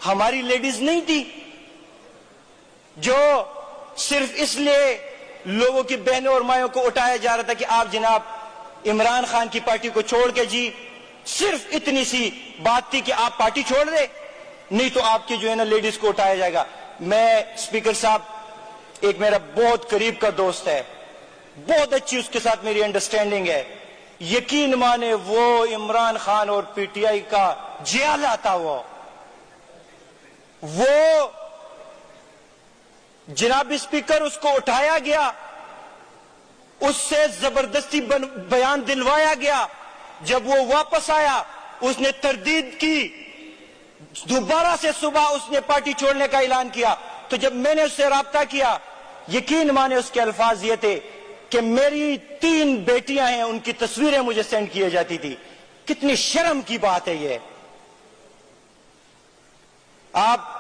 ہماری لیڈیز نہیں تھی جو صرف اس لیے لوگوں کی بہنوں اور مائیوں کو اٹھایا جا رہا تھا کہ آپ جناب عمران خان کی پارٹی کو چھوڑ کے جی صرف اتنی سی بات تھی کہ آپ پارٹی چھوڑ دیں نہیں تو آپ کی جو ہے نا لیڈیز کو اٹھایا جائے گا. میں اسپیکر صاحب ایک میرا بہت قریب کا دوست ہے, بہت اچھی اس کے ساتھ میری انڈرسٹینڈنگ ہے, یقین مانے وہ عمران خان اور پی ٹی آئی کا جیالہ تھا. وہ جناب اسپیکر اس کو اٹھایا گیا, اس سے زبردستی بیان دلوایا گیا. جب وہ واپس آیا اس نے تردید کی, دوبارہ سے صبح اس نے پارٹی چھوڑنے کا اعلان کیا. تو جب میں نے اس سے رابطہ کیا, یقین مانے اس کے الفاظ یہ تھے کہ میری 3 بیٹیاں ہیں, ان کی تصویریں مجھے سینڈ کی جاتی تھی. کتنی شرم کی بات ہے یہ. آپ